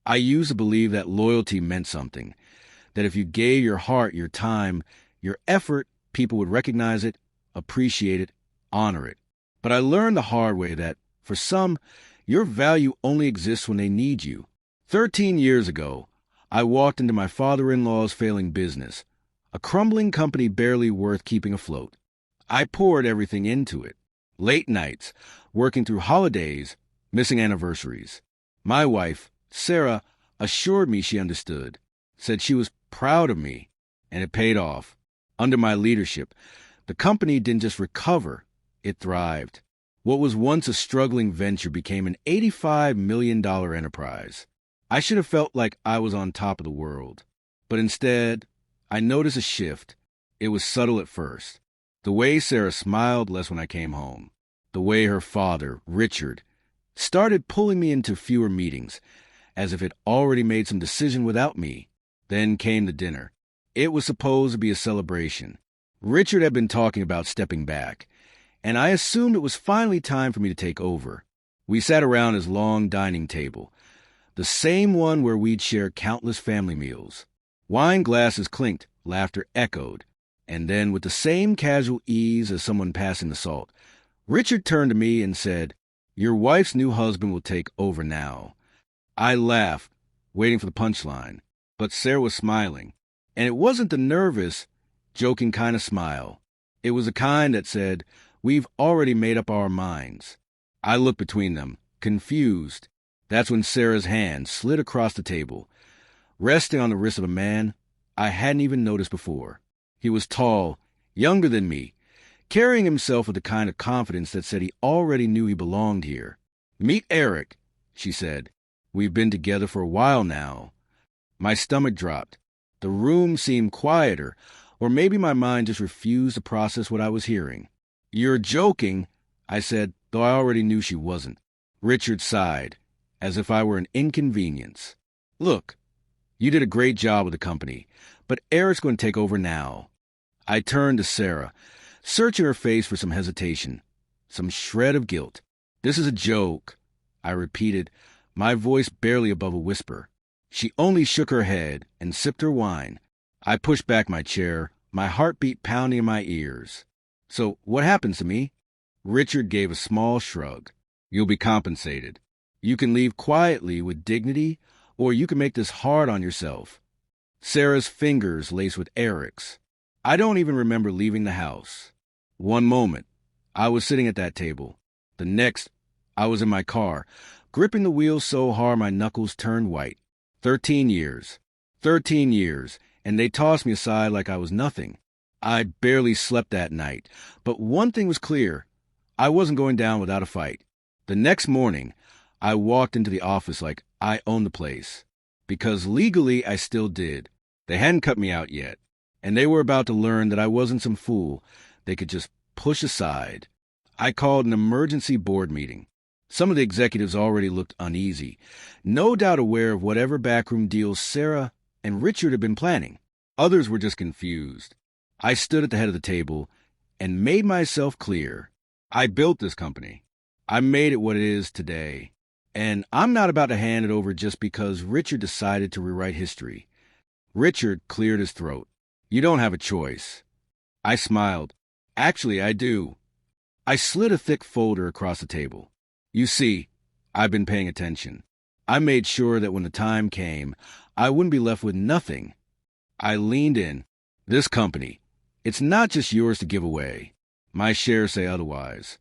I used to believe that loyalty meant something, that if you gave your heart, your time, your effort, people would recognize it, appreciate it, honor it. But I learned the hard way that, for some, your value only exists when they need you. 13 years ago, I walked into my father-in-law's failing business, a crumbling company barely worth keeping afloat. I poured everything into it. Late nights, working through holidays, missing anniversaries. My wife, Sarah, assured me she understood, said she was proud of me, and it paid off. Under my leadership, the company didn't just recover, it thrived. What was once a struggling venture became an $85 million enterprise. I should have felt like I was on top of the world. But instead, I noticed a shift. It was subtle at first. The way Sarah smiled less when I came home. The way her father, Richard, started pulling me into fewer meetings, as if it already made some decision without me. Then came the dinner. It was supposed to be a celebration. Richard had been talking about stepping back, and I assumed it was finally time for me to take over. We sat around his long dining table, the same one where we'd share countless family meals. Wine glasses clinked, laughter echoed, and then with the same casual ease as someone passing the salt, Richard turned to me and said, "Your wife's new husband will take over now." I laughed, waiting for the punchline, but Sarah was smiling, and it wasn't the nervous, joking kind of smile. It was a kind that said, "We've already made up our minds." I looked between them, confused. That's when Sarah's hand slid across the table, resting on the wrist of a man I hadn't even noticed before. He was tall, younger than me, carrying himself with the kind of confidence that said he already knew he belonged here. "Meet Eric," she said. "We've been together for a while now." My stomach dropped. The room seemed quieter, or maybe my mind just refused to process what I was hearing. "You're joking," I said, though I already knew she wasn't. Richard sighed, as if I were an inconvenience. "Look, you did a great job with the company, but Eric's going to take over now." I turned to Sarah, searching her face for some hesitation, some shred of guilt. "This is a joke," I repeated, my voice barely above a whisper. She only shook her head and sipped her wine. I pushed back my chair, my heartbeat pounding in my ears. "So what happens to me?" Richard gave a small shrug. "You'll be compensated. You can leave quietly with dignity, or you can make this hard on yourself." Sarah's fingers laced with Eric's. I don't even remember leaving the house. One moment, I was sitting at that table. The next, I was in my car, gripping the wheel so hard my knuckles turned white. 13 years. 13 years, and they tossed me aside like I was nothing. I barely slept that night, but one thing was clear. I wasn't going down without a fight. The next morning, I walked into the office like I owned the place. Because legally, I still did. They hadn't cut me out yet, and they were about to learn that I wasn't some fool they could just push aside. I called an emergency board meeting. Some of the executives already looked uneasy, no doubt aware of whatever backroom deals Sarah and Richard had been planning. Others were just confused. I stood at the head of the table and made myself clear. I built this company. I made it what it is today. And I'm not about to hand it over just because Richard decided to rewrite history. Richard cleared his throat. "You don't have a choice." I smiled. "Actually, I do." I slid a thick folder across the table. "You see, I've been paying attention. I made sure that when the time came, I wouldn't be left with nothing." I leaned in. "This company, it's not just yours to give away. My shares say otherwise."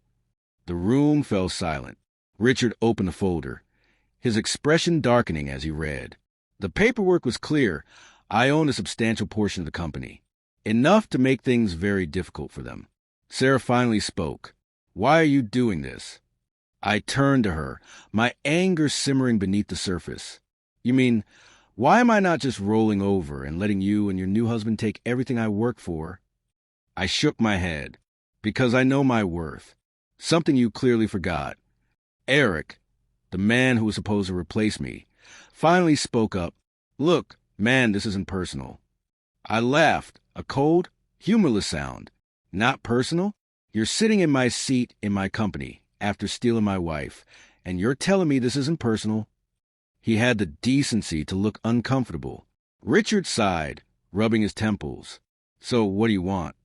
The room fell silent. Richard opened the folder, his expression darkening as he read. The paperwork was clear. I owned a substantial portion of the company, enough to make things very difficult for them. Sarah finally spoke. "Why are you doing this?" I turned to her, my anger simmering beneath the surface. "You mean, why am I not just rolling over and letting you and your new husband take everything I work for?" I shook my head. "Because I know my worth. Something you clearly forgot. Eric, the man who was supposed to replace me, finally spoke up. Look, man, this isn't personal." I laughed, a cold, humorless sound. "Not personal? You're sitting in my seat in my company after stealing my wife, and you're telling me this isn't personal?" He had the decency to look uncomfortable. Richard sighed, rubbing his temples. So what do you want?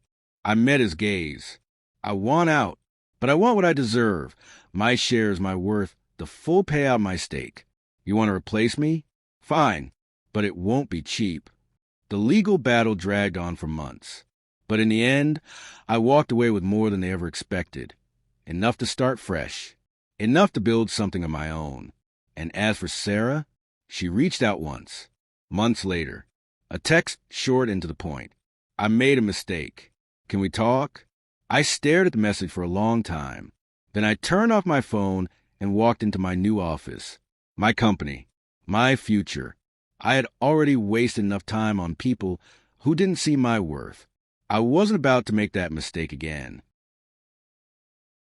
I met his gaze. I want out, but I want what I deserve. My shares, my worth, the full payout my stake. You want to replace me? Fine, but it won't be cheap. The legal battle dragged on for months. But in the end, I walked away with more than they ever expected. Enough to start fresh. Enough to build something of my own. And as for Sarah, she reached out once. Months later. A text short and to the point. I made a mistake. Can we talk? I stared at the message for a long time. Then I turned off my phone and walked into my new office. My company. My future. I had already wasted enough time on people who didn't see my worth. I wasn't about to make that mistake again.